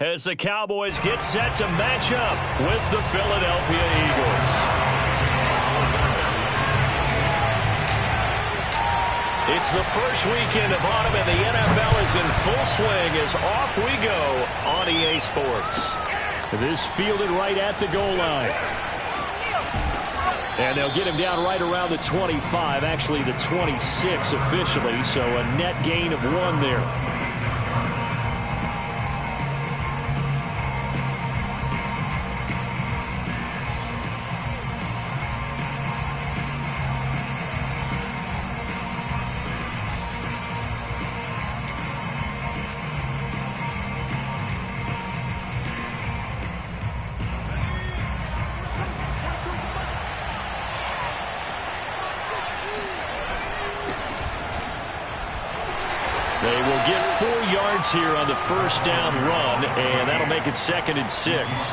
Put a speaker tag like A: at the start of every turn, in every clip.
A: as the Cowboys get set to match up with the Philadelphia Eagles. It's the first weekend of autumn, and the NFL is in full swing as off we go on EA Sports. This fielded right at the goal line. And they'll get him down right around the 25, actually the 26 officially, so a net gain of 1 there. They will get 4 yards here on the first down run, and that'll make it 2nd and 6.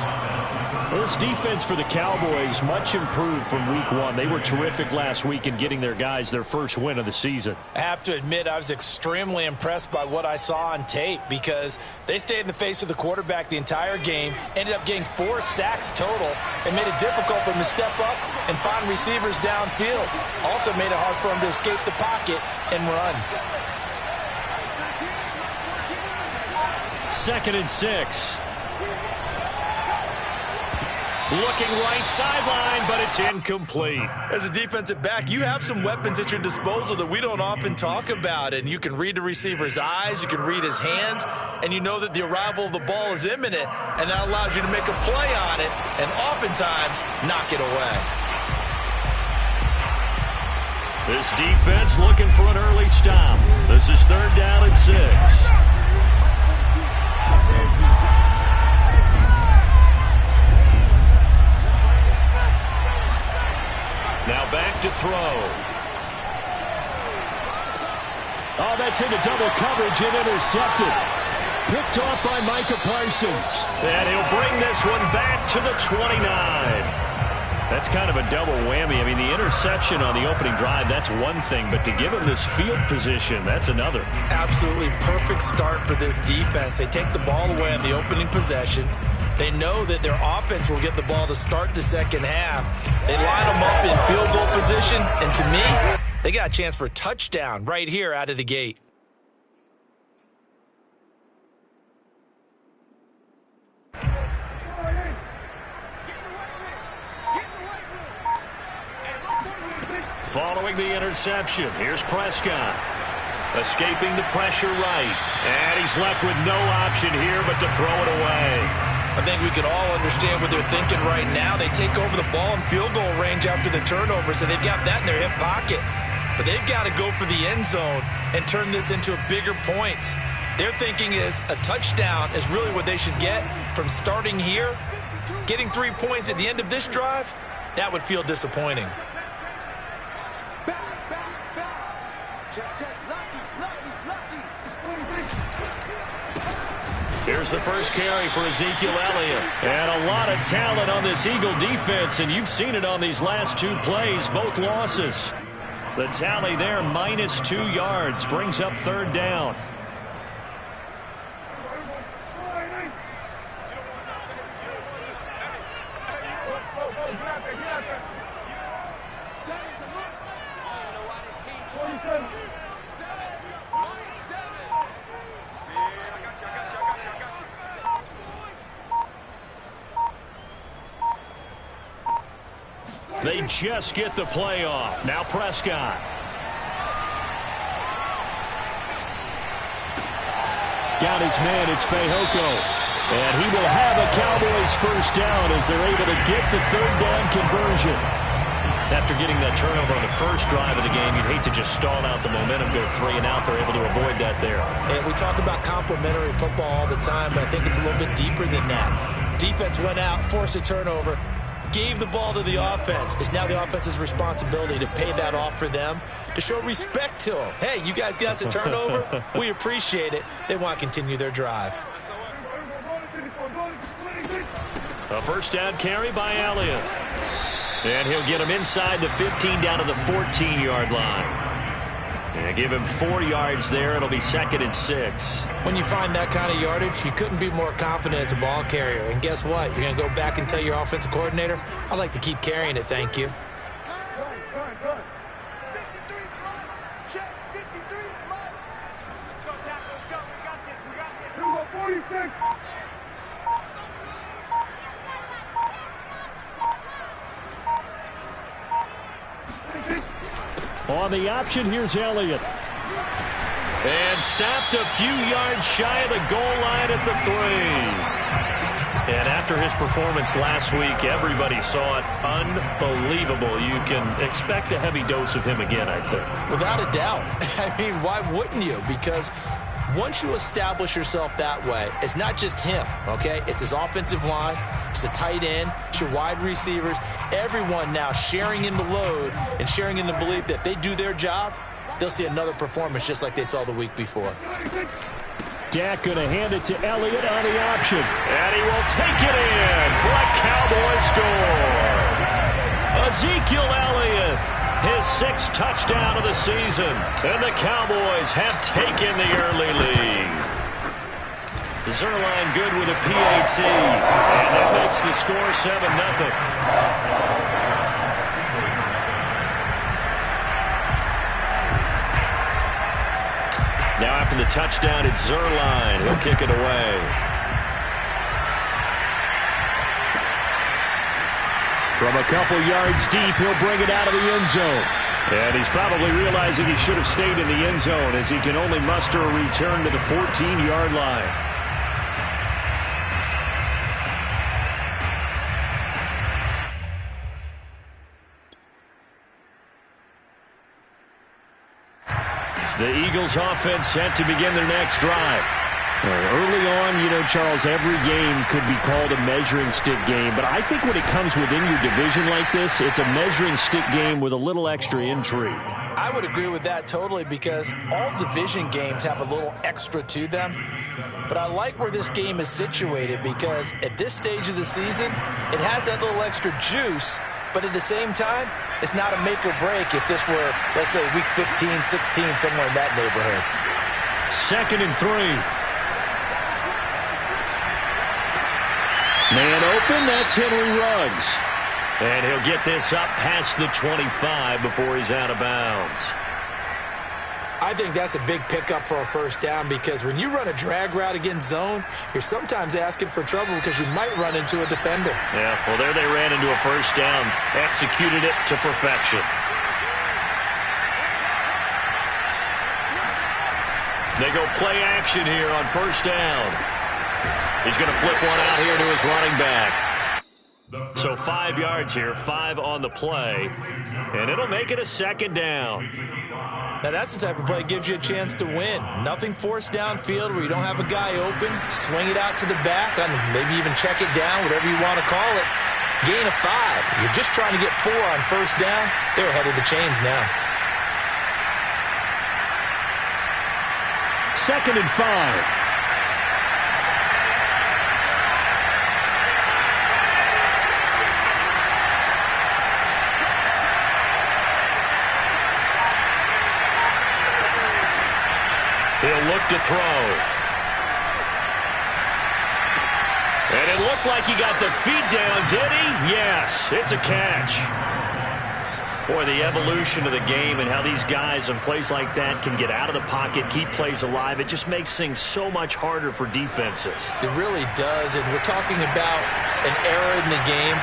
A: Well, this defense for the Cowboys much improved from week 1. They were terrific last week in getting their guys their first win of the season.
B: I have to admit, I was extremely impressed by what I saw on tape because they stayed in the face of the quarterback the entire game, ended up getting 4 sacks total, and made it difficult for him to step up and find receivers downfield. Also made it hard for him to escape the pocket and run.
A: 2nd and 6. Looking right sideline, but it's incomplete.
B: As a defensive back, you have some weapons at your disposal that we don't often talk about, and you can read the receiver's eyes, you can read his hands, and you know that the arrival of the ball is imminent, and that allows you to make a play on it and oftentimes knock it away.
A: This defense looking for an early stop. This is 3rd down and 6. Now back to throw. Oh, that's into double coverage and intercepted. Picked off by Micah Parsons. And he'll bring this one back to the 29. That's kind of a double whammy. I mean, the interception on the opening drive, that's one thing. But to give him this field position, that's another.
B: Absolutely perfect start for this defense. They take the ball away on the opening possession. They know that their offense will get the ball to start the second half. They line them up in field goal position, and to me, they got a chance for a touchdown right here out of the gate.
A: Following the interception, here's Prescott. Escaping the pressure right. And he's left with no option here but to throw it away.
B: I think we can all understand what they're thinking right now. They take over the ball in field goal range after the turnover, so they've got that in their hip pocket. But they've got to go for the end zone and turn this into bigger points. Their thinking is a touchdown is really what they should get from starting here. Getting 3 points at the end of this drive, that would feel disappointing.
A: Here's the first carry for Ezekiel Elliott. And a lot of talent on this Eagle defense, and you've seen it on these last 2 plays, both losses. The tally there, minus 2 yards, brings up 3rd down. They just get the play off. Now Prescott. Got his man, it's Fehoko. And he will have a Cowboys first down as they're able to get the 3rd down conversion. After getting that turnover on the first drive of the game, you'd hate to just stall out the momentum, go 3 and out. They're able to avoid that there.
B: And we talk about complementary football all the time, but I think it's a little bit deeper than that. Defense went out, forced a turnover, gave the ball to the offense. It's now the offense's responsibility to pay that off for them, to show respect to them. Hey, you guys got a turnover? We appreciate it. They want to continue their drive.
A: A first down carry by Elliott. And he'll get him inside the 15 down to the 14-yard line. They give him 4 yards there. It'll be 2nd and 6.
B: When you find that kind of yardage, you couldn't be more confident as a ball carrier. And guess what? You're going to go back and tell your offensive coordinator, I'd like to keep carrying it, thank you.
A: On the option, here's Elliott. And stopped a few yards shy of the goal line at the 3. And after his performance last week, everybody saw it. Unbelievable. You can expect a heavy dose of him again, I think.
B: Without a doubt. I mean, why wouldn't you? Because once you establish yourself that way, it's not just him, okay? It's his offensive line, it's the tight end, it's your wide receivers, everyone now sharing in the load and sharing in the belief that they do their job, they'll see another performance just like they saw the week before.
A: Dak going to hand it to Elliott on the option. And he will take it in for a Cowboy score. Ezekiel Elliott, his 6th touchdown of the season. And the Cowboys have taken the early lead. Zuerlein good with a PAT. And that makes the score 7-0. Now after the touchdown, it's Zuerlein. He'll kick it away. From a couple yards deep, he'll bring it out of the end zone. And he's probably realizing he should have stayed in the end zone as he can only muster a return to the 14-yard line. The Eagles offense set to begin their next drive. Early on, you know, Charles, every game could be called a measuring stick game. But I think when it comes within your division like this, it's a measuring stick game with a little extra intrigue.
B: I would agree with that totally because all division games have a little extra to them. But I like where this game is situated because at this stage of the season, it has that little extra juice. But at the same time, it's not a make or break if this were, let's say, week 15, 16, somewhere in that neighborhood.
A: 2nd and 3. Man open, that's Henry Ruggs. And he'll get this up past the 25 before he's out of bounds.
B: I think that's a big pickup for a first down because when you run a drag route against zone, you're sometimes asking for trouble because you might run into a defender.
A: Yeah, well, there they ran into a first down, executed it to perfection. They go play action here on first down. He's going to flip one out here to his running back. So 5 yards here, 5 on the play, and it'll make it a 2nd down.
B: Now, that's the type of play that gives you a chance to win. Nothing forced downfield where you don't have a guy open. Swing it out to the back, maybe even check it down, whatever you want to call it. Gain of 5. You're just trying to get 4 on first down. They're ahead of the chains now.
A: 2nd and 5. He'll look to throw. And it looked like he got the feet down, did he? Yes, it's a catch. Boy, the evolution of the game and how these guys in plays like that can get out of the pocket, keep plays alive, it just makes things so much harder for defenses.
B: It really does, and we're talking about an era in the game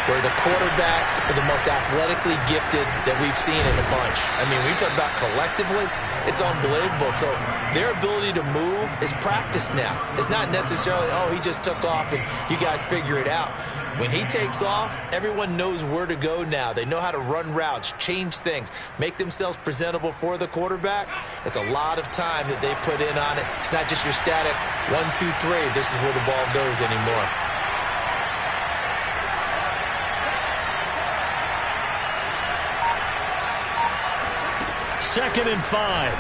B: where the quarterbacks are the most athletically gifted that we've seen in a bunch. I mean, when you talk about collectively, it's unbelievable. So their ability to move is practiced now. It's not necessarily, oh, he just took off and you guys figure it out. When he takes off, everyone knows where to go now. They know how to run routes, change things, make themselves presentable for the quarterback. It's a lot of time that they put in on it. It's not just your static 1, 2, 3. This is where the ball goes anymore.
A: Second and 5.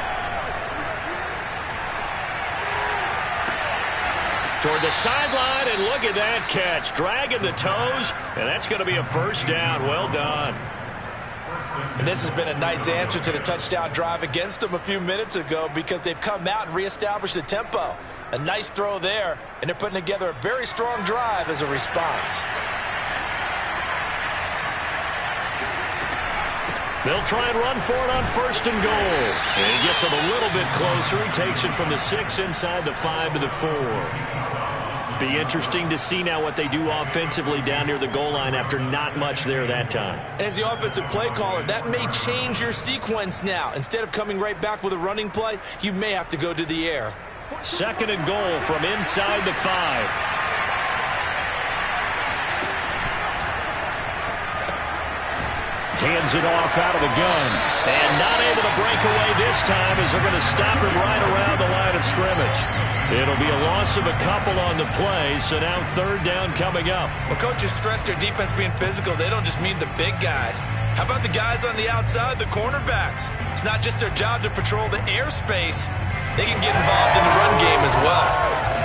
A: Toward the sideline, and look at that catch. Dragging the toes, and that's going to be a first down. Well done.
B: And this has been a nice answer to the touchdown drive against them a few minutes ago because they've come out and reestablished the tempo. A nice throw there, and they're putting together a very strong drive as a response.
A: They'll try and run for it on 1st and goal. And he gets it a little bit closer. He takes it from the 6 inside the 5 to the 4. Be interesting to see now what they do offensively down near the goal line after not much there that time.
B: As the offensive play caller, that may change your sequence now. Instead of coming right back with a running play, you may have to go to the air.
A: 2nd and goal from inside the 5. Hands it off out of the gun. And not able to break away this time as they're going to stop him right around the line of scrimmage. It'll be a loss of a couple on the play, so now 3rd down coming up.
B: Well, coaches stress their defense being physical. They don't just mean the big guys. How about the guys on the outside, the cornerbacks? It's not just their job to patrol the airspace. They can get involved in the run game as well.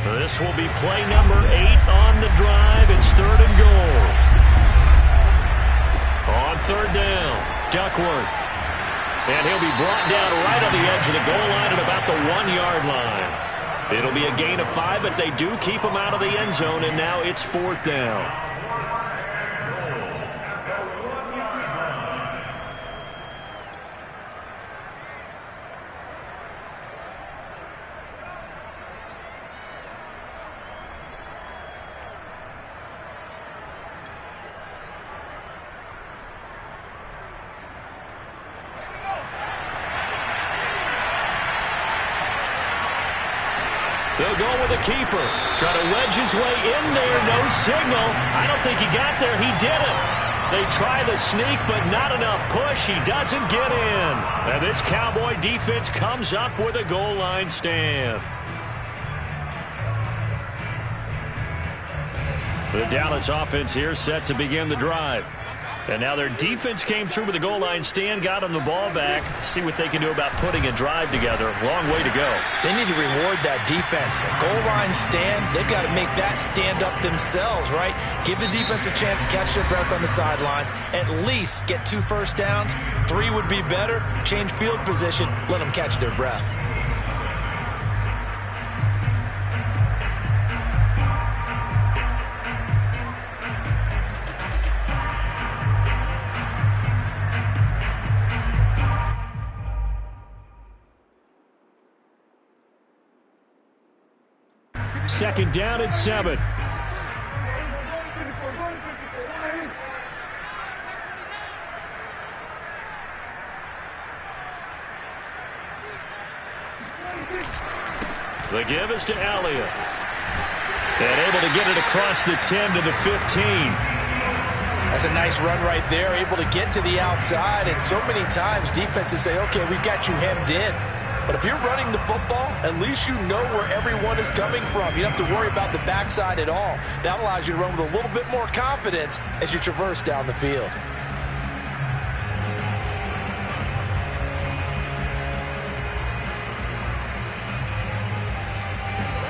A: This will be play number 8 on the drive. It's 3rd and goal. On 3rd down, Duckworth. And he'll be brought down right on the edge of the goal line at about the 1-yard line. It'll be a gain of 5, but they do keep him out of the end zone, and now it's 4th down. They'll go with a keeper. Try to wedge his way in there. No signal. I don't think he got there. He didn't. They try the sneak, but not enough push. He doesn't get in. And this Cowboy defense comes up with a goal line stand. The Dallas offense here set to begin the drive. And now their defense came through with a goal line stand, got them the ball back. See what they can do about putting a drive together. Long way to go.
B: They need to reward that defense. A goal line stand, they've got to make that stand up themselves, right? Give the defense a chance to catch their breath on the sidelines. At least get 2 first downs. 3 would be better. Change field position. Let them catch their breath.
A: Second down at 7. The give is to Elliott. And able to get it across the 10 to the 15.
B: That's a nice run right there, able to get to the outside. And so many times defenses say, okay, we've got you hemmed in. But if you're running the football, at least you know where everyone is coming from. You don't have to worry about the backside at all. That allows you to run with a little bit more confidence as you traverse down the field.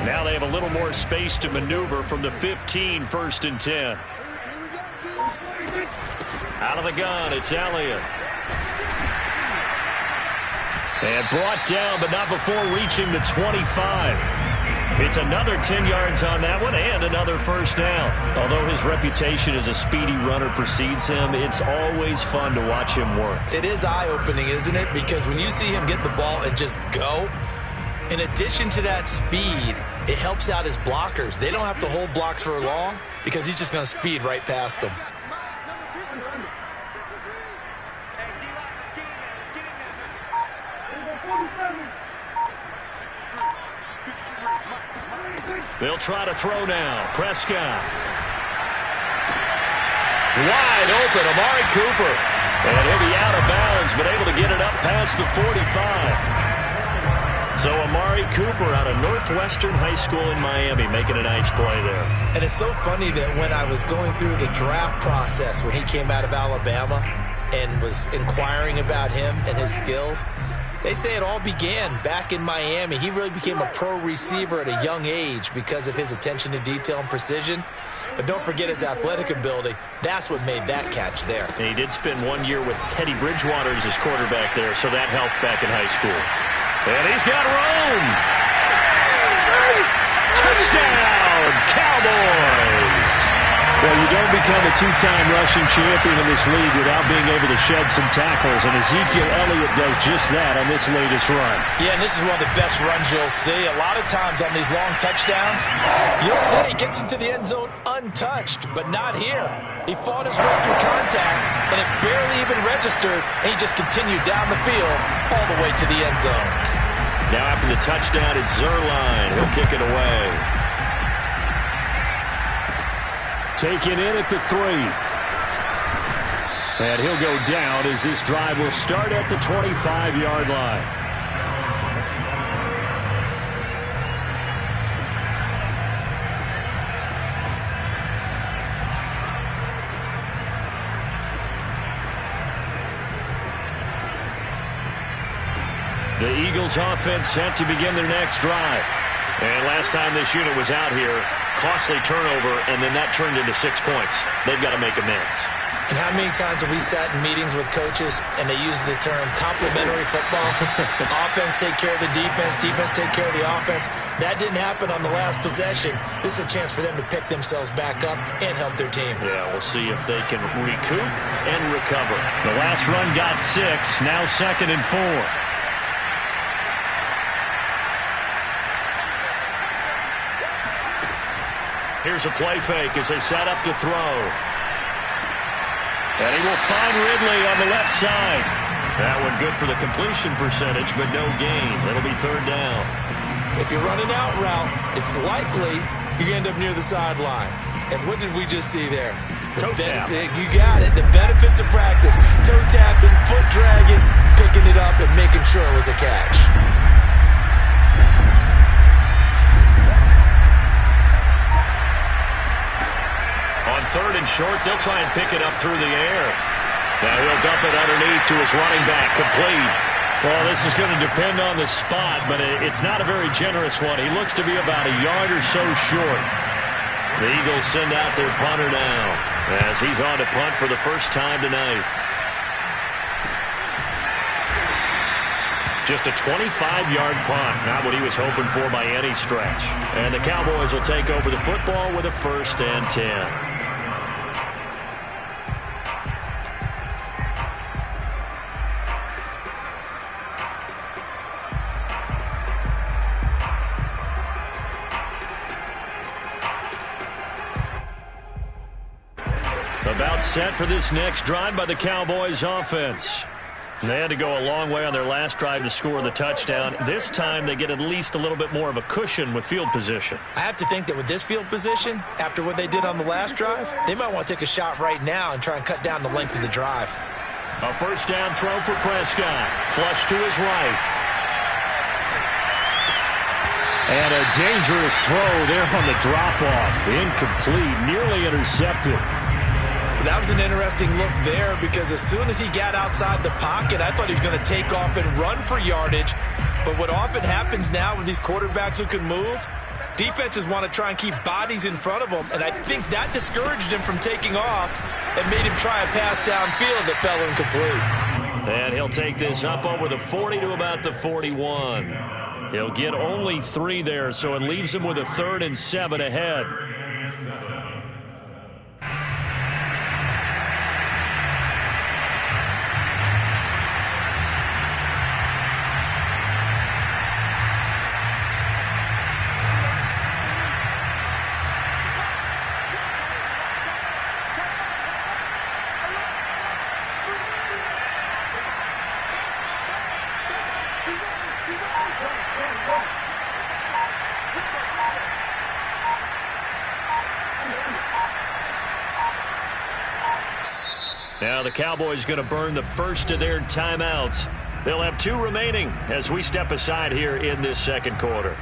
A: Now they have a little more space to maneuver from the 15, 1st and 10. Out of the gun, it's Elliott. And brought down, but not before reaching the 25. It's another 10 yards on that one and another first down. Although his reputation as a speedy runner precedes him, it's always fun to watch him work.
B: It is eye-opening, isn't it? Because when you see him get the ball and just go, in addition to that speed, it helps out his blockers. They don't have to hold blocks for long because he's just going to speed right past them.
A: They'll try to throw now. Prescott. Wide open, Amari Cooper. And he'll be out of bounds, but able to get it up past the 45. So Amari Cooper out of Northwestern High School in Miami making a nice play there.
B: And it's so funny that when I was going through the draft process when he came out of Alabama and was inquiring about him and his skills, They say it all began back in Miami. He really became a pro receiver at a young age because of his attention to detail and precision. But don't forget his athletic ability. That's what made that catch there.
A: And he did spend 1 year with Teddy Bridgewater as his quarterback there, so that helped back in high school. And he's got room. Touchdown, Cowboys! Well, you don't become a two-time rushing champion in this league without being able to shed some tackles, and Ezekiel Elliott does just that on this latest run.
B: Yeah, and this is one of the best runs you'll see. A lot of times on these long touchdowns, you'll see he gets into the end zone untouched, but not here. He fought his way through contact, and it barely even registered, and he just continued down the field all the way to the end zone.
A: Now after the touchdown, it's Zuerlein. He'll kick it away. Taken in at the 3. And he'll go down as this drive will start at the 25-yard line. The Eagles offense set to begin their next drive. And last time this unit was out here, costly turnover, and then that turned into 6 points. They've got to make amends.
B: And how many times have we sat in meetings with coaches and they use the term complementary football? Offense take care of the defense, defense take care of the offense. That didn't happen on the last possession. This is a chance for them to pick themselves back up and help their team.
A: Yeah, we'll see if they can recoup and recover. The last run got 6, now 2nd and 4. Here's a play fake as they set up to throw. And he will find Ridley on the left side. That one good for the completion percentage, but no gain. It'll be 3rd down.
B: If you're running out route, it's likely you end up near the sideline. And what did we just see there?
A: Toe tap.
B: You got it. The benefits of practice. Toe tapping, foot dragging, picking it up, and making sure it was a catch.
A: On 3rd and short, they'll try and pick it up through the air. Now he'll dump it underneath to his running back, complete. Well, this is going to depend on the spot, but it's not a very generous one. He looks to be about a yard or so short. The Eagles send out their punter now as he's on to punt for the first time tonight. Just a 25-yard punt, not what he was hoping for by any stretch. And the Cowboys will take over the football with a 1st and 10. About set for this next drive by the Cowboys offense. They had to go a long way on their last drive to score the touchdown. This time they get at least a little bit more of a cushion with field position.
B: I have to think that with this field position, after what they did on the last drive, they might want to take a shot right now and try and cut down the length of the drive.
A: A 1st down throw for Prescott. Flush to his right. And a dangerous throw there on the drop-off. Incomplete, nearly intercepted.
B: That was an interesting look there because as soon as he got outside the pocket, I thought he was going to take off and run for yardage. But what often happens now with these quarterbacks who can move, defenses want to try and keep bodies in front of them, and I think that discouraged him from taking off and made him try a pass downfield that fell incomplete.
A: And he'll take this up over the 40 to about the 41. He'll get only 3 there, so it leaves him with a 3rd and 7 ahead. Now the Cowboys going to burn the first of their timeouts. They'll have 2 remaining as we step aside here in this 2nd quarter.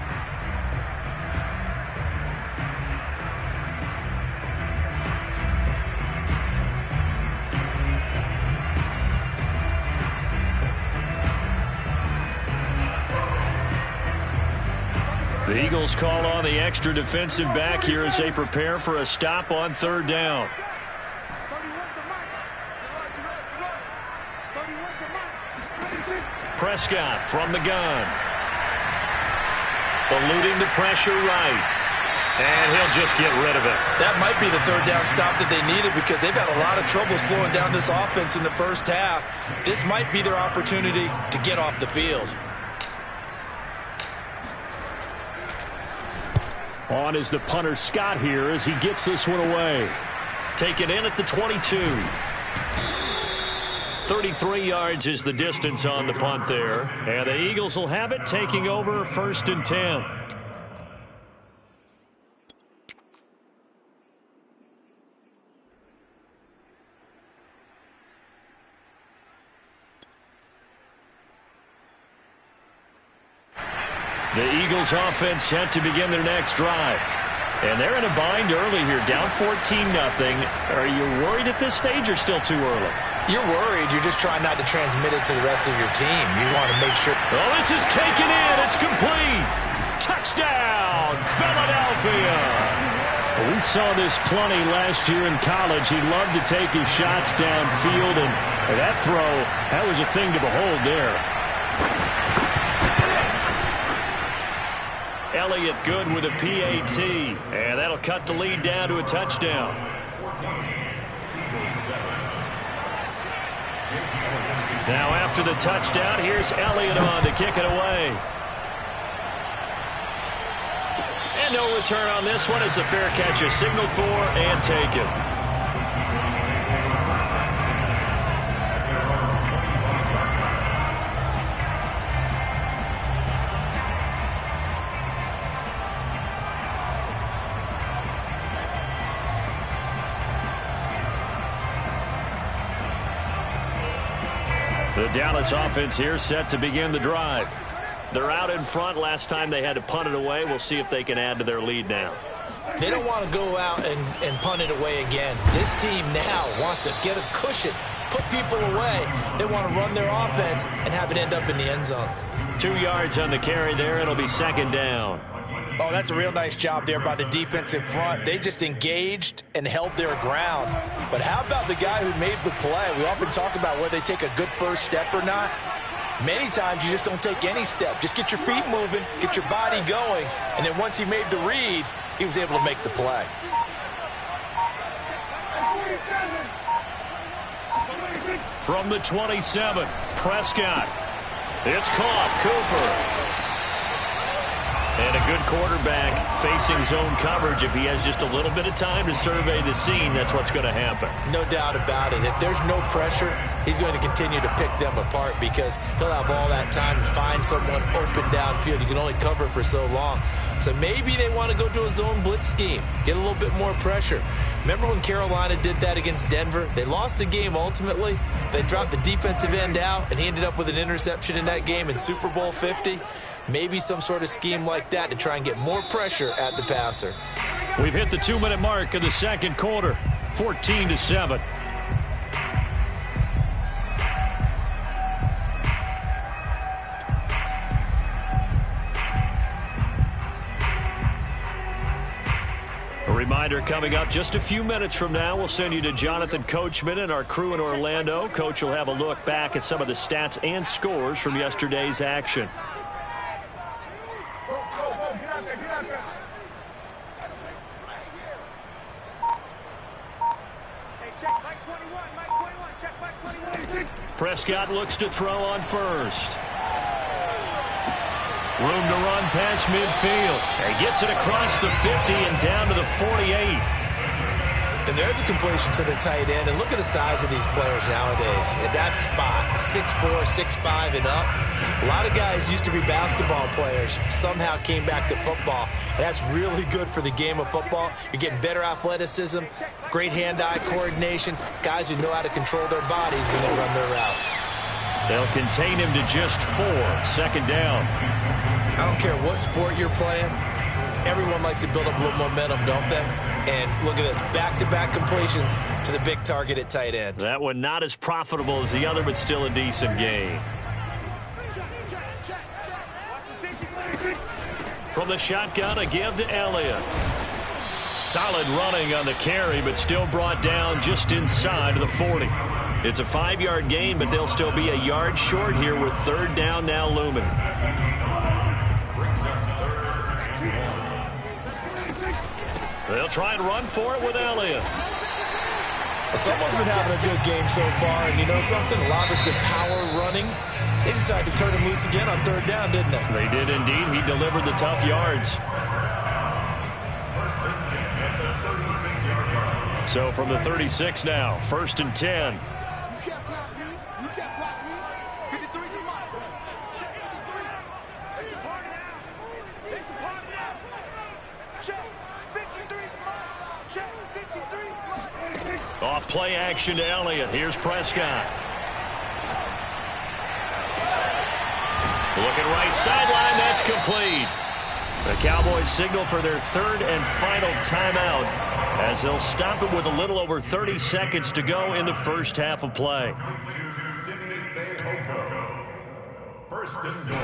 A: The Eagles call on the extra defensive back here as they prepare for a stop on third down. Prescott from the gun. Eluding the pressure right. And he'll just get rid of it.
B: That might be the third down stop that they needed because they've had a lot of trouble slowing down this offense in the first half. This might be their opportunity to get off the field.
A: On is the punter Scott here as he gets this one away. Taken in at the 22. 33 yards is the distance on the punt there. And the Eagles will have it, taking over 1st and 10. The Eagles offense set to begin their next drive. And they're in a bind early here, down 14-0. Are you worried at this stage or still too early?
B: You're worried. You're just trying not to transmit it to the rest of your team. You want to make sure.
A: Oh, this is taken in. It's complete. Touchdown, Philadelphia. We saw this plenty last year in college. He loved to take his shots downfield, and that throw, that was a thing to behold there. Elliott good with a PAT, and that'll cut the lead down to a touchdown. Now after the touchdown, here's Elliott on to kick it away. And no return on this one as the fair catch is signaled for and taken. The Dallas offense here set to begin the drive. They're out in front. Last time they had to punt it away. We'll see if they can add to their lead now.
B: They don't want to go out and punt it away again. This team now wants to get a cushion, put people away. They want to run their offense and have it end up in the end zone. 2
A: yards on the carry there. It'll be 2nd down.
B: Oh, that's a real nice job there by the defensive front. They just engaged and held their ground. But how about the guy who made the play? We often talk about whether they take a good first step or not. Many times you just don't take any step. Just get your feet moving, get your body going, and then once he made the read, he was able to make the play.
A: From the 27, Prescott. It's caught. Cooper. And a good quarterback facing zone coverage. If he has just a little bit of time to survey the scene, that's what's going to happen.
B: No doubt about it. If there's no pressure, he's going to continue to pick them apart because he'll have all that time to find someone open downfield. You can only cover for so long. So maybe they want to go to a zone blitz scheme, get a little bit more pressure. Remember when Carolina did that against Denver? They lost the game ultimately. They dropped the defensive end out, and he ended up with an interception in that game in Super Bowl 50. Maybe some sort of scheme like that to try and get more pressure at the passer.
A: We've hit the 2-minute mark of the second quarter, 14-7. A reminder coming up just a few minutes from now, we'll send you to Jonathan Coachman and our crew in Orlando. Coach will have a look back at some of the stats and scores from yesterday's action. Prescott looks to throw on first. Room to run past midfield. He gets it across the 50 and down to the 48.
B: And there's a completion to the tight end. And look at the size of these players nowadays. At that spot, 6'4", 6'5", and up. A lot of guys used to be basketball players, somehow came back to football. And that's really good for the game of football. You're getting better athleticism, great hand-eye coordination, guys who know how to control their bodies when they run their routes.
A: They'll contain him to just 4. 2nd down.
B: I don't care what sport you're playing. Everyone likes to build up a little momentum, don't they? And look at this, back-to-back completions to the big target at tight end.
A: That one not as profitable as the other, but still a decent gain. From the shotgun, a give to Elliott. Solid running on the carry, but still brought down just inside of the 40. It's a 5-yard gain, but they'll still be a yard short here with third down now looming. They'll try and run for it with Elliott.
B: Someone's been having a good game so far, and you know something? A lot of it's been power running. They decided to turn him loose again on third down, didn't they?
A: They did indeed. He delivered the tough yards. So from the 36 now, 1st and 10. Off play action to Elliott. Here's Prescott. Looking right sideline. That's complete. The Cowboys signal for their third and final timeout as they'll stop it with a little over 30 seconds to go in the first half of play. First and goal.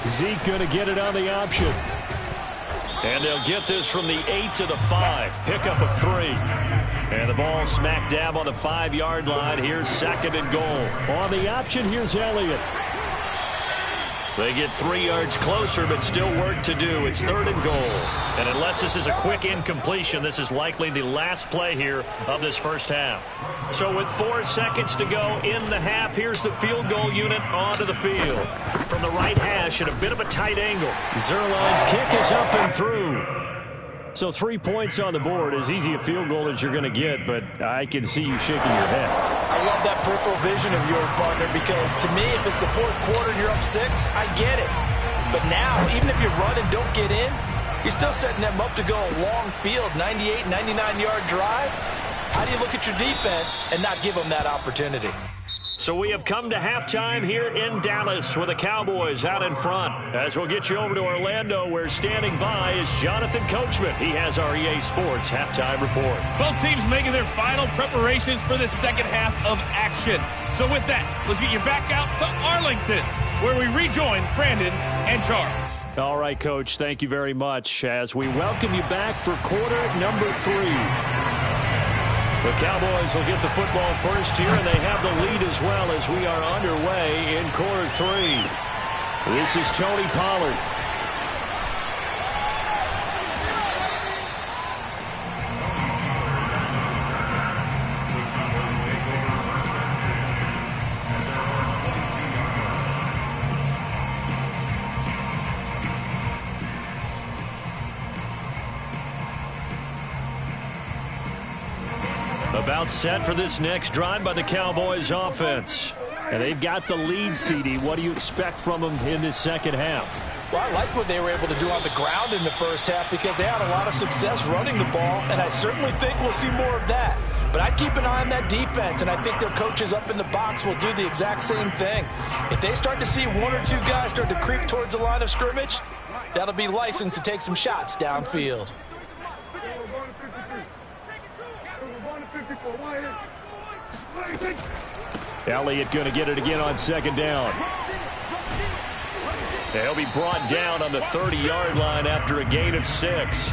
A: Zeke going to get it on the option. And they'll get this from the 8 to the 5. Pickup of 3. And the ball smack dab on the 5-yard line. Here's 2nd and goal. On the option, here's Elliott. They get 3 yards closer, but still work to do. It's 3rd and goal. And unless this is a quick incompletion, this is likely the last play here of this first half. So with 4 seconds to go in the half, here's the field goal unit onto the field. From the right hash at a bit of a tight angle. Zuerlein's kick is up and through. So 3 points on the board, as easy a field goal as you're going to get, but I can see you shaking your head.
B: I love that peripheral vision of yours, partner, because to me, if it's the 4th quarter and you're up 6, I get it. But now, even if you run and don't get in, you're still setting them up to go a long field, 98, 99-yard drive. How do you look at your defense and not give them that opportunity?
A: So we have come to halftime here in Dallas with the Cowboys out in front. As we'll get you over to Orlando, where standing by is Jonathan Coachman. He has our EA Sports halftime report.
C: Both teams making their final preparations for the second half of action. So with that, let's get you back out to Arlington, where we rejoin Brandon and Charles.
A: All right, Coach, thank you very much as we welcome you back for quarter number 3. The Cowboys will get the football first here, and they have the lead as well as we are underway in quarter 3. This is Tony Pollard. About set for this next drive by the Cowboys offense. And they've got the lead, CD. What do you expect from them in this second half?
B: Well, I like what they were able to do on the ground in the first half because they had a lot of success running the ball, and I certainly think we'll see more of that. But I'd keep an eye on that defense, and I think their coaches up in the box will do the exact same thing. If they start to see 1 or 2 guys start to creep towards the line of scrimmage, that'll be licensed to take some shots downfield.
A: Elliott going to get it again on 2nd down. They'll be brought down on the 30-yard line after a gain of 6.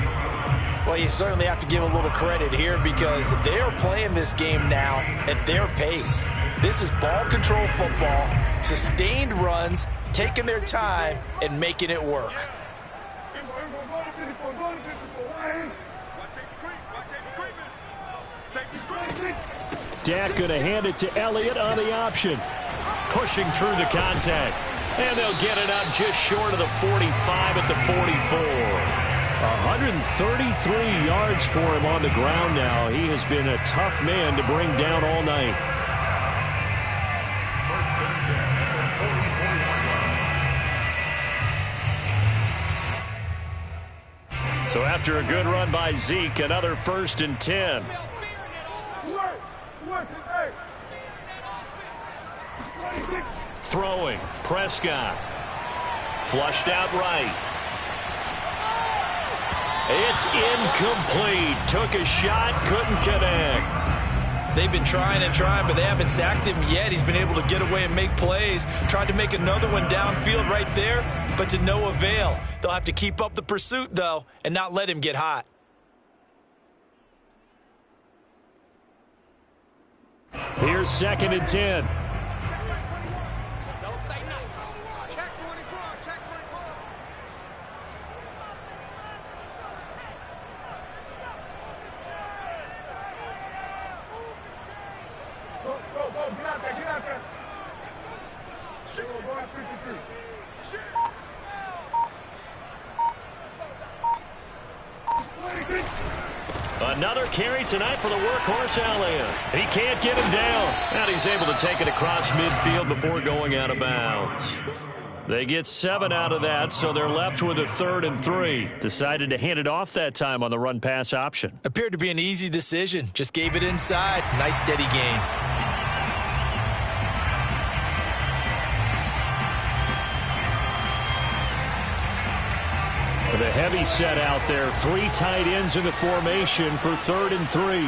B: Well, you certainly have to give a little credit here because they are playing this game now at their pace. This is ball control football, sustained runs, taking their time, and making it work.
A: Dak going to hand it to Elliott on the option. Pushing through the contact. And they'll get it up just short of the 45 at the 44. 133 yards for him on the ground now. He has been a tough man to bring down all night. So after a good run by Zeke, another 1st and 10. Throwing, Prescott. Flushed out right. It's incomplete. Took a shot, couldn't connect.
B: They've been trying and trying, but they haven't sacked him yet. He's been able to get away and make plays. Tried to make another one downfield right there, but to no avail. They'll have to keep up the pursuit, though, and not let him get hot.
A: Here's 2nd and 10. Another carry tonight for the workhorse Elliott. He can't get him down. And he's able to take it across midfield before going out of bounds. They get 7 out of that, so they're left with a 3rd and 3. Decided to hand it off that time on the run-pass option.
B: Appeared to be an easy decision. Just gave it inside. Nice steady gain.
A: The heavy set out there. 3 tight ends in the formation for 3rd and 3.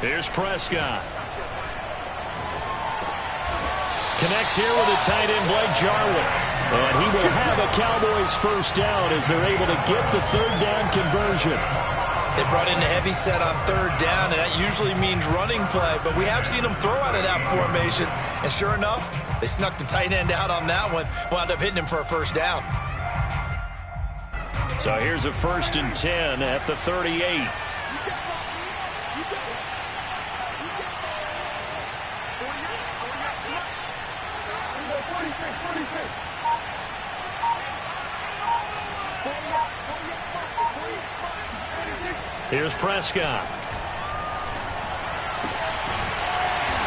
A: Here's Prescott. Connects here with a tight end, Blake Jarwin. And he will have a Cowboys first down as they're able to get the 3rd down conversion.
B: They brought in a heavy set on 3rd down, and that usually means running play, but we have seen them throw out of that formation, and sure enough, they snuck the tight end out on that one, wound up hitting him for a first down.
A: So here's a 1st and 10 at the 38. Here's Prescott.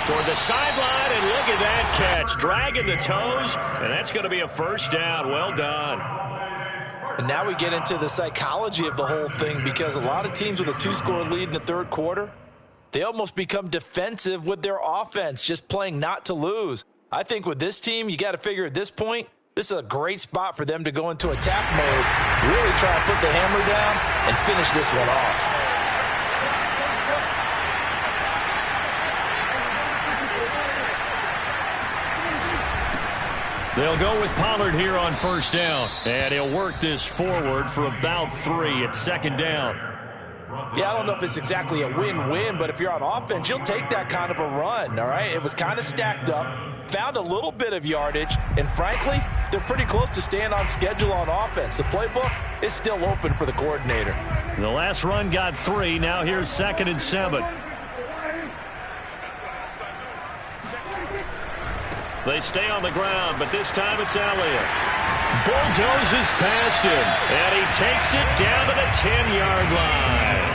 A: Toward the sideline, and look at that catch. Dragging the toes, and that's going to be a first down. Well done.
B: And now we get into the psychology of the whole thing, because a lot of teams with a 2-score lead in the 3rd quarter, they almost become defensive with their offense, just playing not to lose. I think with this team, you got to figure at this point, this is a great spot for them to go into attack mode, really try to put the hammer down and finish this one off.
A: They'll go with Pollard here on 1st down, and he'll work this forward for about 3 at 2nd down.
B: Yeah, I don't know if it's exactly a win-win, but if you're on offense, you'll take that kind of a run, all right? It was kind of stacked up, found a little bit of yardage, and frankly, they're pretty close to staying on schedule on offense. The playbook is still open for the coordinator.
A: The last run got 3. Now here's 2nd and 7. They stay on the ground, but this time it's Elliott. Bulldozes past him, and he takes it down to the 10-yard line.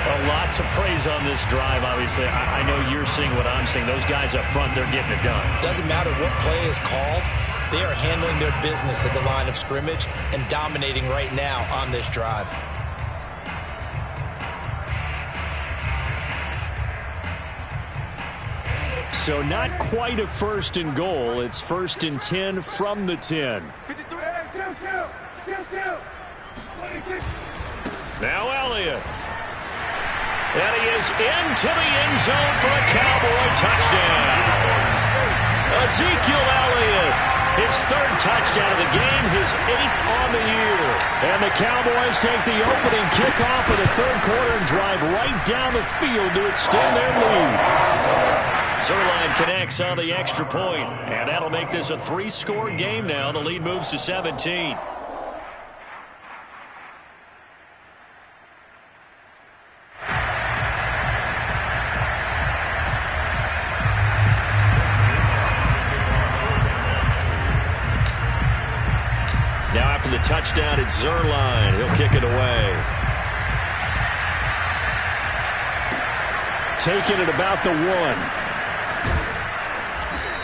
A: A lot to praise on this drive, obviously. I know you're seeing what I'm seeing. Those guys up front, they're getting it done.
B: Doesn't matter what play is called. They are handling their business at the line of scrimmage and dominating right now on this drive.
A: So not quite a 1st and goal. It's 1st and 10 from the 10. Now Elliott. And he is into the end zone for a Cowboy touchdown. Ezekiel Elliott, his 3rd touchdown of the game, his 8th on the year. And the Cowboys take the opening kickoff of the 3rd quarter and drive right down the field to extend their lead. Zuerlein connects on the extra point, and that'll make this a 3-score game now. The lead moves to 17. Now after the touchdown, it's Zuerlein. He'll kick it away. Taking it about the 1.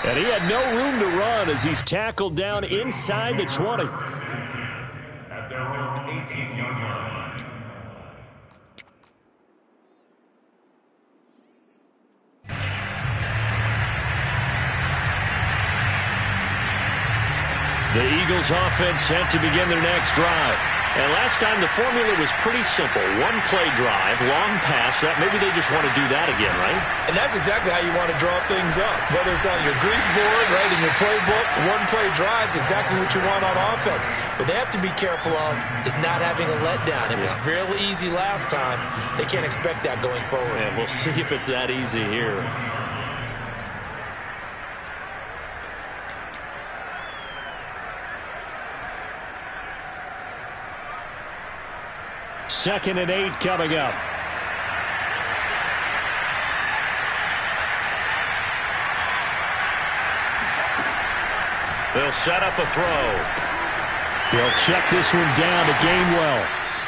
A: And he had no room to run as he's tackled down inside the 20.
D: At their own 18-yard line.
A: The Eagles offense set to begin their next drive. And last time the formula was pretty simple. One play drive, long pass. That maybe they just want to do that again, right?
B: And that's exactly how you want to draw things up. Whether it's on your grease board, right, in your playbook, one play drive is exactly what you want on offense. What they have to be careful of is not having a letdown. It was fairly easy last time. They can't expect that going forward.
A: Yeah, we'll see if it's that easy here. Second and 8 coming up. They'll set up a throw. He'll check this one down to Gainwell.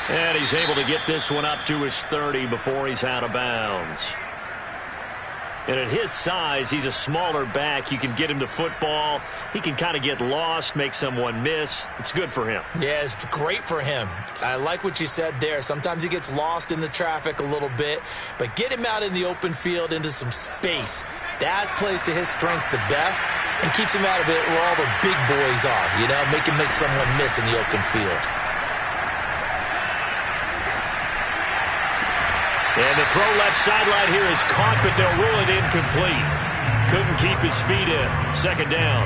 A: And he's able to get this one up to his 30 before he's out of bounds. And at his size, he's a smaller back. You can get him to football. He can kind of get lost, make someone miss. It's good for him.
B: Yeah, it's great for him. I like what you said there. Sometimes he gets lost in the traffic a little bit, but get him out in the open field into some space. That plays to his strengths the best and keeps him out of it where all the big boys are, you know, make someone miss in the open field.
A: And the throw left sideline here is caught, but they'll rule it incomplete. Couldn't keep his feet in. Second down.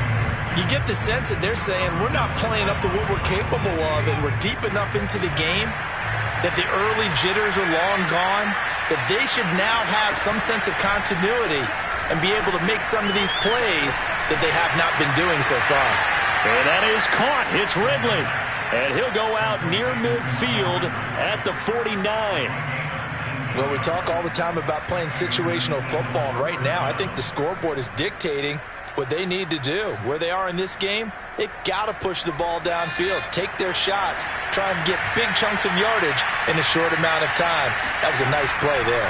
B: You get the sense that they're saying we're not playing up to what we're capable of, and we're deep enough into the game that the early jitters are long gone, that they should now have some sense of continuity and be able to make some of these plays that they have not been doing so far.
A: And that is caught. It's Ridley. And he'll go out near midfield at the 49.
B: Well, we talk all the time about playing situational football, and right now I think the scoreboard is dictating what they need to do. Where they are in this game, they've got to push the ball downfield, take their shots, try and get big chunks of yardage in a short amount of time. That was a nice play there.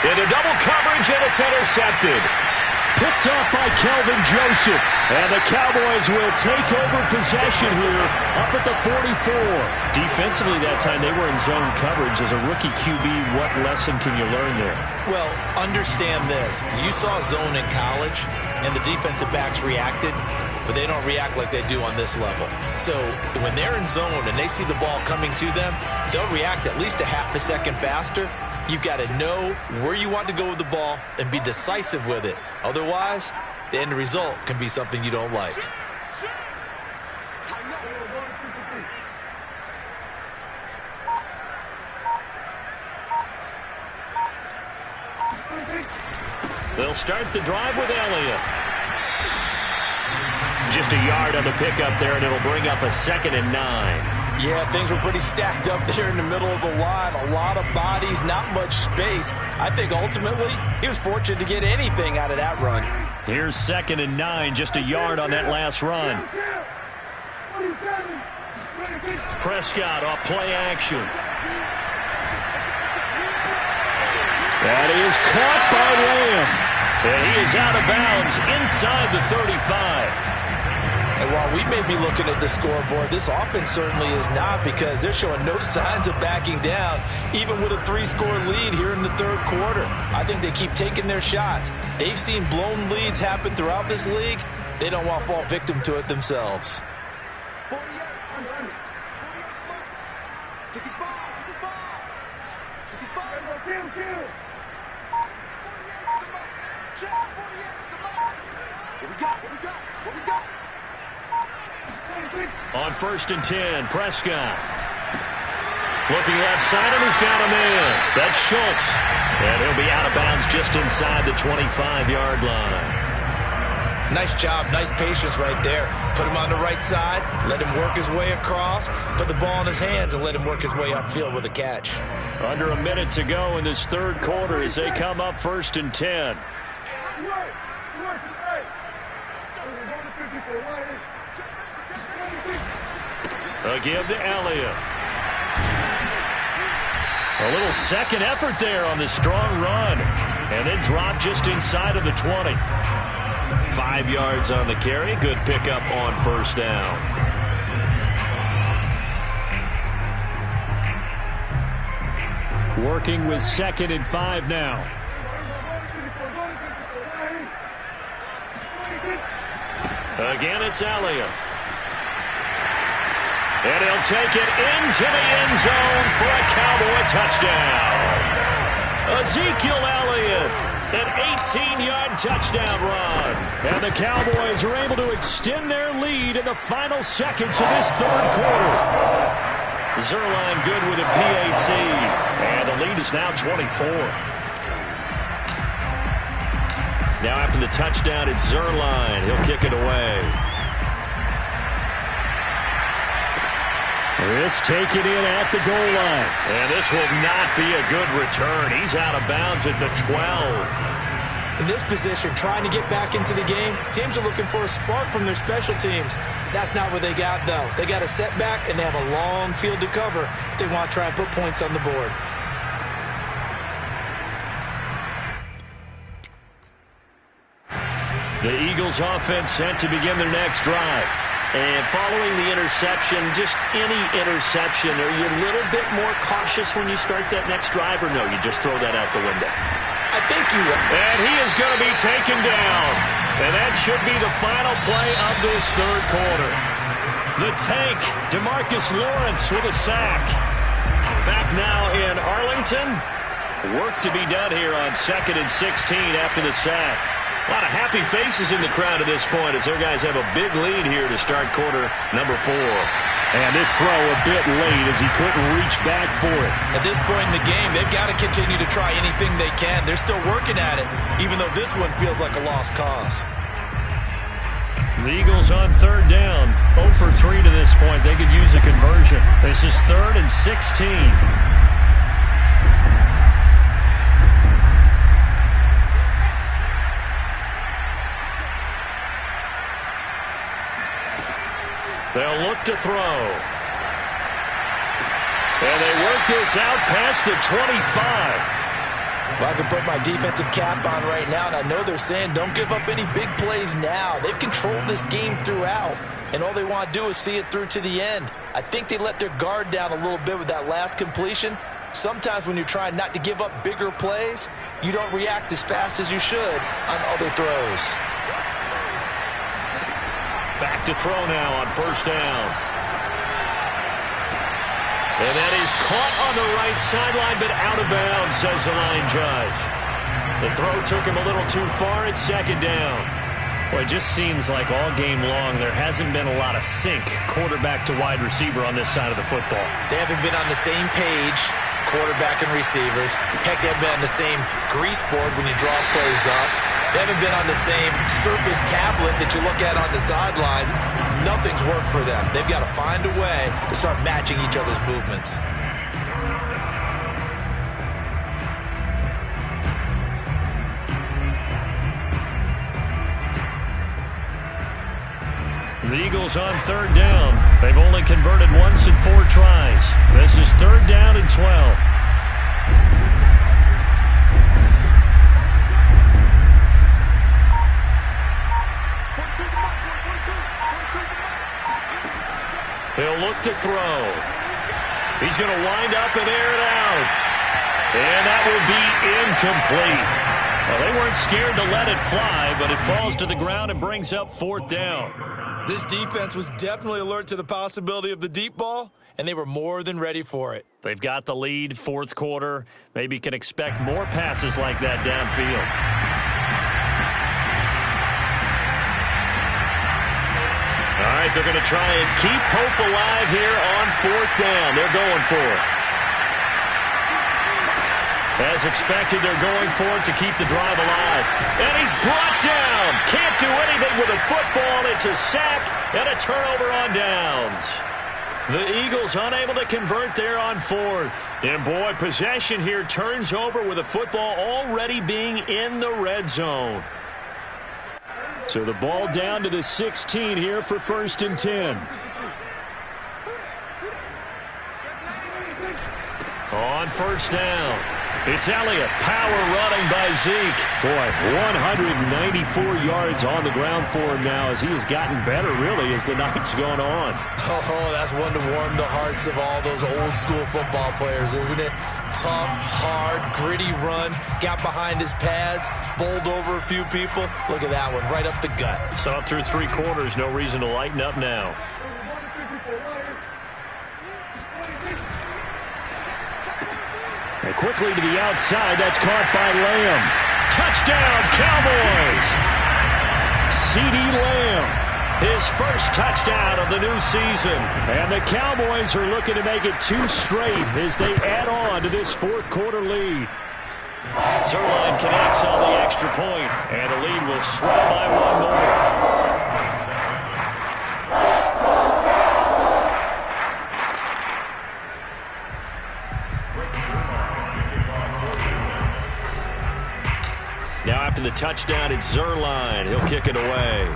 A: Into double coverage, and it's intercepted. Picked off by Kelvin Joseph. And the Cowboys will take over possession here up at the 44. Defensively that time, they were in zone coverage. As a rookie QB, what lesson can you learn there?
B: Well, understand this. You saw zone in college, and the defensive backs reacted, but they don't react like they do on this level. So when they're in zone and they see the ball coming to them, they'll react at least a half a second faster. You've got to know where you want to go with the ball and be decisive with it. Otherwise, the end result can be something you don't like.
A: They'll start the drive with Elliott. Just a yard on the pickup there, and it'll bring up a 2nd and 9.
B: Yeah, things were pretty stacked up there in the middle of the line. A lot of bodies, not much space. I think ultimately he was fortunate to get anything out of that run.
A: Here's 2nd and 9, just a yard on that last run. Prescott off play action. That is caught by Lamb. And he is out of bounds inside the 35.
B: And while we may be looking at the scoreboard, this offense certainly is not, because they're showing no signs of backing down, even with a 3-score lead here in the third quarter. I think they keep taking their shots. They've seen blown leads happen throughout this league. They don't want to fall victim to it themselves.
A: On 1st and 10, Prescott. Looking left side, and he's got him in. That's Schultz. And he'll be out of bounds just inside the 25-yard line.
B: Nice job, nice patience right there. Put him on the right side, let him work his way across, put the ball in his hands, and let him work his way upfield with a catch.
A: Under a minute to go in this third quarter as they come up 1st and 10. A give to Elliott. A little second effort there on the strong run. And then drop just inside of the 20. 5 yards on the carry. Good pickup on 1st down. Working with 2nd and 5 now. Again, it's Elliott. And he'll take it into the end zone for a Cowboy touchdown. Ezekiel Elliott, an 18-yard touchdown run. And the Cowboys are able to extend their lead in the final seconds of this third quarter. Zuerlein good with a PAT. And the lead is now 24. Now after the touchdown, it's Zuerlein. He'll kick it away. This taken in at the goal line. And this will not be a good return. He's out of bounds at the 12.
B: In this position, trying to get back into the game, teams are looking for a spark from their special teams. That's not what they got, though. They got a setback, and they have a long field to cover if they want to try and put points on the board.
A: The Eagles offense set to begin their next drive. And following the interception, just any interception, are you a little bit more cautious when you start that next drive, or no, you just throw that out the window?
B: I think you will.
A: And he is going to be taken down. And that should be the final play of this third quarter. The tank, DeMarcus Lawrence with a sack. Back now in Arlington. Work to be done here on 2nd and 16 after the sack. A lot of happy faces in the crowd at this point as their guys have a big lead here to start quarter number 4. And this throw a bit late as he couldn't reach back for it.
B: At this point in the game, they've got to continue to try anything they can. They're still working at it, even though this one feels like a lost cause.
A: The Eagles on third down. 0 for 3 to this point. They could use a conversion. This is 3rd and 16. They'll look to throw. And they work this out past the 25.
B: Well, I can put my defensive cap on right now, and I know they're saying don't give up any big plays now. They've controlled this game throughout, and all they want to do is see it through to the end. I think they let their guard down a little bit with that last completion. Sometimes when you're trying not to give up bigger plays, you don't react as fast as you should on other throws.
A: Back to throw now on first down. And that is caught on the right sideline, but out of bounds, says the line judge. The throw took him a little too far at 2nd down. Well, it just seems like all game long there hasn't been a lot of sync quarterback to wide receiver on this side of the football.
B: They haven't been on the same page, quarterback and receivers. Heck, they haven't been on the same grease board when you draw plays up. They haven't been on the same Surface tablet that you look at on the sidelines. Nothing's worked for them. They've got to find a way to start matching each other's movements.
A: The Eagles on third down. They've only converted once in 4 tries. This is 3rd down and 12. He'll look to throw. He's going to wind up and air it out. And that will be incomplete. Well, they weren't scared to let it fly, but it falls to the ground and brings up 4th down.
B: This defense was definitely alert to the possibility of the deep ball, and they were more than ready for it.
A: They've got the lead, 4th quarter. Maybe can expect more passes like that downfield. All right, they're going to try and keep hope alive here on 4th down. They're going for it. As expected, they're going for it to keep the drive alive. And he's brought down. Can't do anything with a football. It's a sack and a turnover on downs. The Eagles unable to convert there on 4th. And boy, possession here turns over with the football already being in the red zone. So the ball down to the 16 here for 1st and 10. On first down. It's Elliott. Power running by Zeke. Boy, 194 yards on the ground for him now as he has gotten better, really, as the night's gone on.
B: Oh, that's one to warm the hearts of all those old-school football players, isn't it? Tough, hard, gritty run. Got behind his pads, bowled over a few people. Look at that one, right up the gut.
A: So up through 3 quarters, no reason to lighten up now. And quickly to the outside, that's caught by Lamb. Touchdown, Cowboys! CeeDee Lamb, his first touchdown of the new season. And the Cowboys are looking to make it 2 straight as they add on to this 4th quarter lead. Zuerlein connects on the extra point, and the lead will swell by 1 more. Now after the touchdown, it's Zuerlein. He'll kick it away.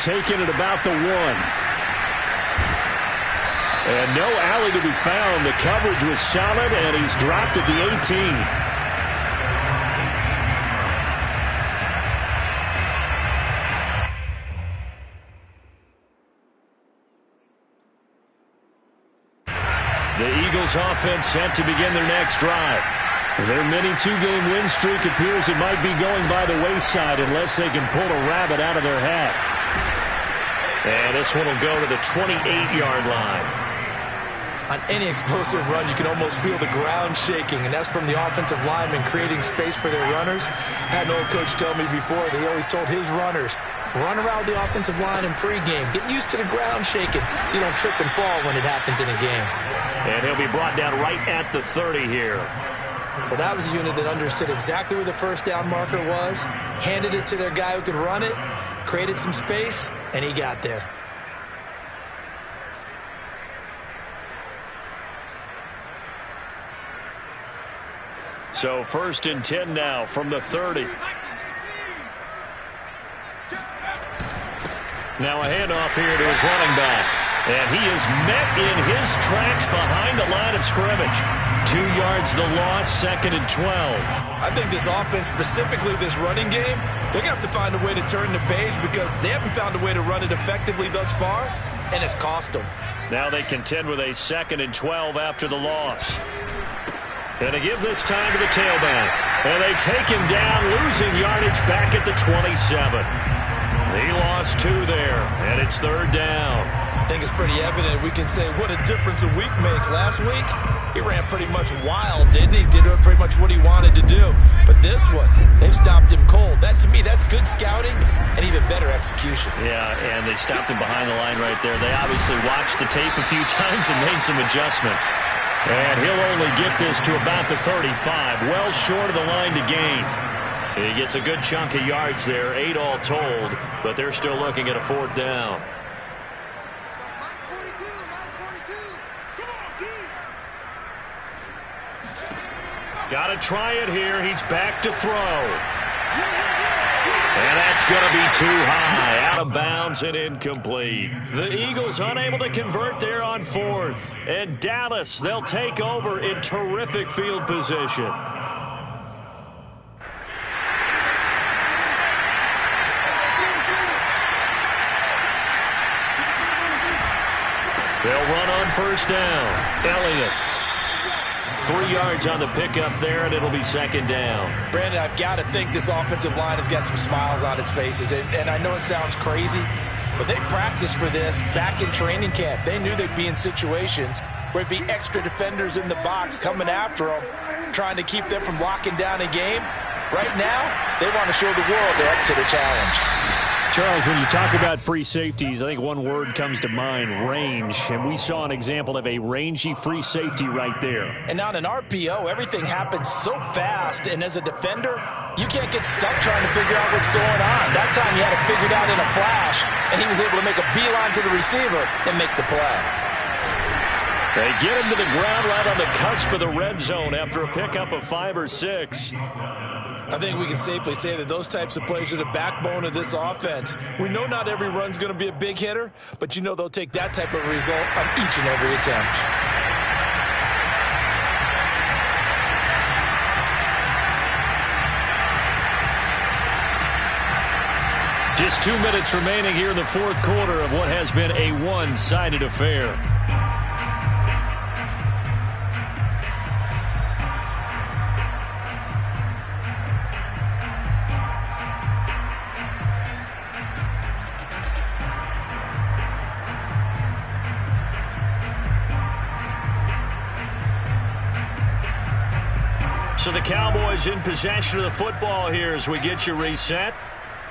A: Taking it about the 1. And no alley to be found. The coverage was solid, and he's dropped at the 18. The Eagles offense set to begin their next drive. Their mini 2-game win streak appears it might be going by the wayside unless they can pull a rabbit out of their hat. And this one will go to the 28-yard line.
B: On any explosive run, you can almost feel the ground shaking, and that's from the offensive linemen creating space for their runners. I had an old coach tell me before, they always told his runners, run around the offensive line in pregame. Get used to the ground shaking so you don't trip and fall when it happens in a game.
A: And he'll be brought down right at the 30 here.
B: Well, that was a unit that understood exactly where the first down marker was, handed it to their guy who could run it, created some space, and he got there.
A: So 1st and 10 now from the 30. Now a handoff here to his running back. And he is met in his tracks behind the line of scrimmage. 2 yards the loss, 2nd and 12.
B: I think this offense, specifically this running game, they're going to have to find a way to turn the page because they haven't found a way to run it effectively thus far, and it's cost them.
A: Now they contend with a 2nd and 12 after the loss. And they give this time to the tailback. And they take him down, losing yardage back at the 27. He lost 2 there, and it's 3rd down.
B: I think it's pretty evident we can say what a difference a week makes. Last week, he ran pretty much wild, didn't he? Did pretty much what he wanted to do. But this one, they stopped him cold. That, to me, that's good scouting and even better execution.
A: Yeah, and they stopped him behind the line right there. They obviously watched the tape a few times and made some adjustments. And he'll only get this to about the 35, well short of the line to gain. He gets a good chunk of yards there, 8 all told, but they're still looking at a 4th down. Got to try it here. He's back to throw. And that's going to be too high. Out of bounds and incomplete. The Eagles unable to convert there on 4th. And Dallas, they'll take over in terrific field position. They'll run on 1st down. Elliott. 3 yards on the pickup there, and it'll be 2nd down.
B: Brandon, I've got to think this offensive line has got some smiles on its faces. And I know it sounds crazy, but they practiced for this back in training camp. They knew they'd be in situations where it'd be extra defenders in the box coming after them, trying to keep them from locking down a game. Right now, they want to show the world they're up to the challenge.
A: Charles, when you talk about free safeties, I think one word comes to mind, range. And we saw an example of a rangy free safety right there.
B: And on an RPO, everything happens so fast. And as a defender, you can't get stuck trying to figure out what's going on. That time you had it figured out in a flash, and he was able to make a beeline to the receiver and make the play.
A: They get him to the ground right on the cusp of the red zone after a pickup of 5 or 6.
B: I think we can safely say that those types of plays are the backbone of this offense. We know not every run's going to be a big hitter, but you know they'll take that type of result on each and every attempt.
A: Just 2 minutes remaining here in the fourth quarter of what has been a one-sided affair. So the Cowboys in possession of the football here as we get you reset.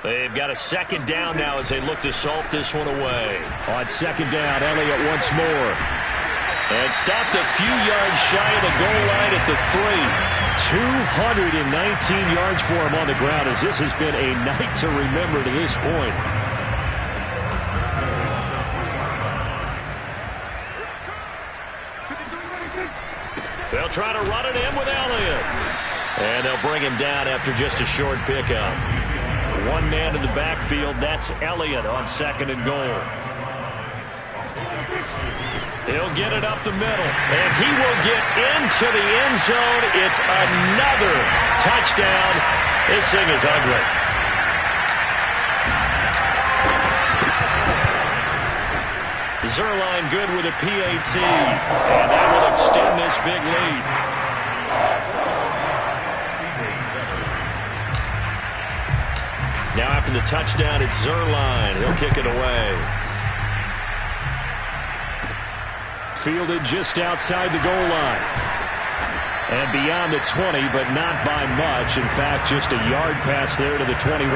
A: They've got a second down now as they look to salt this one away. On second down, Elliott once more. And stopped a few yards shy of the goal line at the 3. 219 yards for him on the ground as this has been a night to remember to this point. They'll try to run it in with Elliott. And they'll bring him down after just a short pickup. One man in the backfield, that's Elliott on second and goal. He'll get it up the middle, and he will get into the end zone. It's another touchdown. This thing is ugly. Zuerlein good with a PAT, and that will extend this big lead. Now after the touchdown, it's Zuerlein. He'll kick it away. Fielded just outside the goal line. And beyond the 20, but not by much. In fact, just a yard pass there to the 21.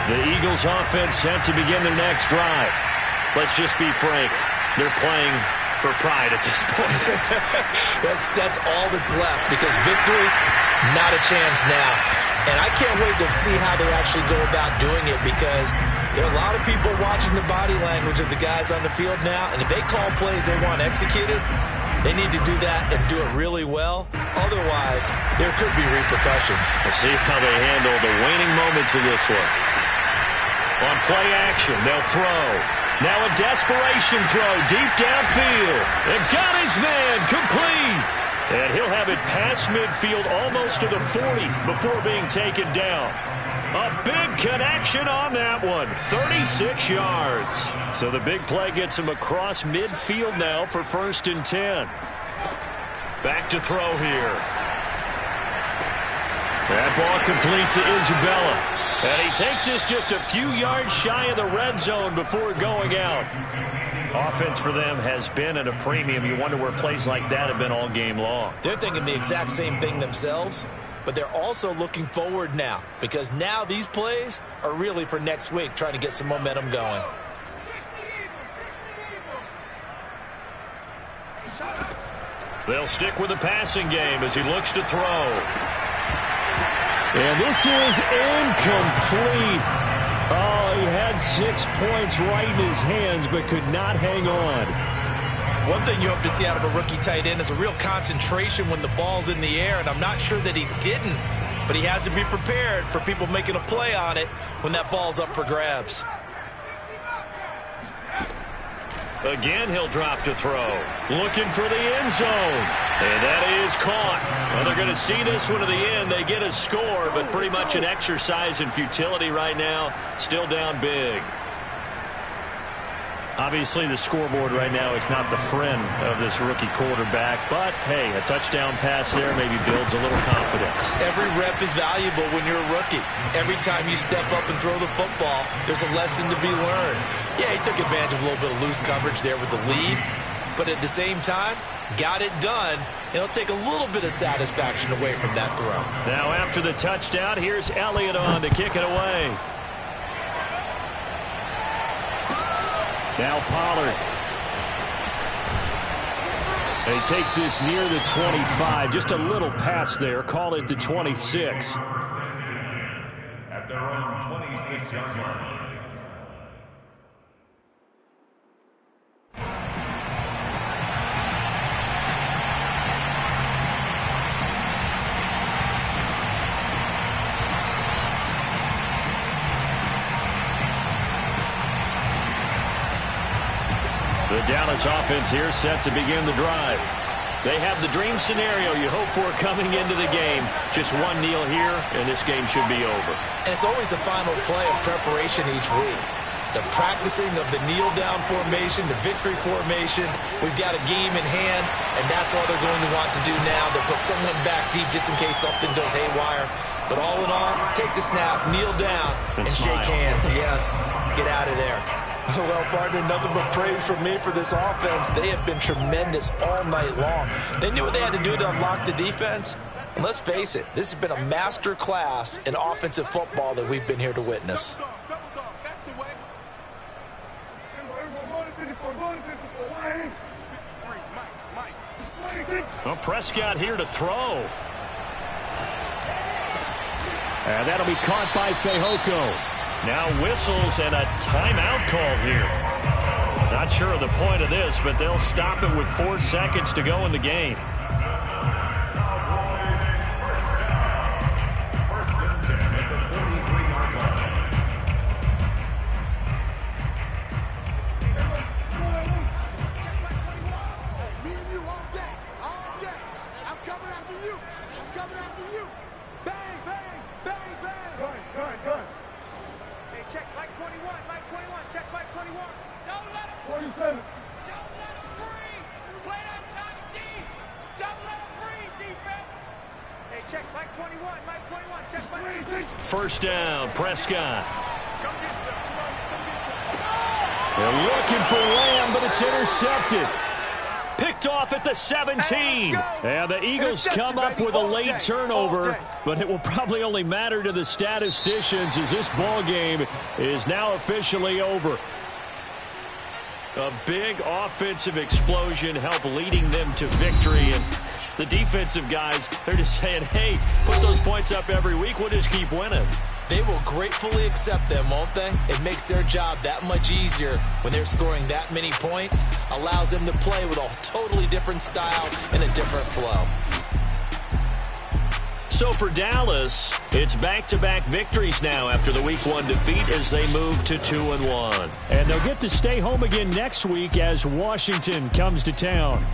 A: The Eagles offense set to begin their next drive. Let's just be frank. They're playing for pride at this point.
B: That's all that's left because victory, not a chance now. And I can't wait to see how they actually go about doing it because there are a lot of people watching the body language of the guys on the field now. And if they call plays they want executed, they need to do that and do it really well. Otherwise, there could be repercussions.
A: We'll see how they handle the waning moments of this one. On play action, they'll throw. Now a desperation throw deep downfield. And got his man complete. And he'll have it past midfield almost to the 40 before being taken down. A big connection on that one. 36 yards. So the big play gets him across midfield now for 1st and 10. Back to throw here. That ball complete to Isabella. And he takes this just a few yards shy of the red zone before going out. Offense for them has been at a premium. You wonder where plays like that have been all game long.
B: They're thinking the exact same thing themselves, but they're also looking forward now because now these plays are really for next week, trying to get some momentum going.
A: They'll stick with the passing game as he looks to throw. And this is incomplete. Oh, he had 6 points right in his hands, but could not hang on.
B: One thing you hope to see out of a rookie tight end is a real concentration when the ball's in the air, and I'm not sure that he didn't, but he has to be prepared for people making a play on it when that ball's up for grabs.
A: Again, he'll drop to throw. Looking for the end zone. And that is caught. Well, they're going to see this one to the end. They get a score, but pretty much an exercise in futility right now. Still down big. Obviously, the scoreboard right now is not the friend of this rookie quarterback. But, hey, a touchdown pass there maybe builds a little confidence.
B: Every rep is valuable when you're a rookie. Every time you step up and throw the football, there's a lesson to be learned. Yeah, he took advantage of a little bit of loose coverage there with the lead. But at the same time, got it done. It'll take a little bit of satisfaction away from that throw.
A: Now after the touchdown, here's Elliott on to kick it away. Now Pollard. And he takes this near the 25. Just a little pass there. Call it the 26.
D: At their own 26-yard line.
A: The Dallas offense here set to begin the drive. They have the dream scenario you hope for coming into the game. Just one kneel here, and this game should be over.
B: And it's always the final play of preparation each week. The practicing of the kneel-down formation, the victory formation. We've got a game in hand, and that's all they're going to want to do now. They'll put someone back deep just in case something goes haywire. But all in all, take the snap, kneel down, and shake hands. Yes, get out of there. Well, partner, nothing but praise from me for this offense. They have been tremendous all night long. They knew what they had to do to unlock the defense. And let's face it, this has been a master class in offensive football that we've been here to witness.
A: Well, Prescott here to throw. And that'll be caught by Fehoko. Now whistles and a timeout call here. Not sure of the point of this, but they'll stop it with 4 seconds to go in the game.
D: First and 10 at the 43-yard line.
E: Me and you all day, all day. I'm coming after you. I'm coming after you. Bang, bang, bang, bang. Good. Hey, check Mike 21, Mike 21, check Mike 21. Don't let him.
F: 47.
E: Don't let him free. Play that time deep. Don't let him free, defense. Hey, check Mike 21, Mike 21, check Mike 21.
A: First down, Prescott.
E: Come get some.
A: They're looking for Lamb, but it's intercepted. Picked off at the 17. And the Eagles come up with a late turnover, but it will probably only matter to the statisticians as this ball game is now officially over. A big offensive explosion helped leading them to victory. And the defensive guys, they're just saying, hey, put those points up every week. We'll just keep winning.
B: They will gratefully accept them, won't they? It makes their job that much easier when they're scoring that many points. Allows them to play with a totally different style and a different flow.
A: So for Dallas, it's back-to-back victories now after the Week 1 defeat as they move to 2-1. And they'll get to stay home again next week as Washington comes to town.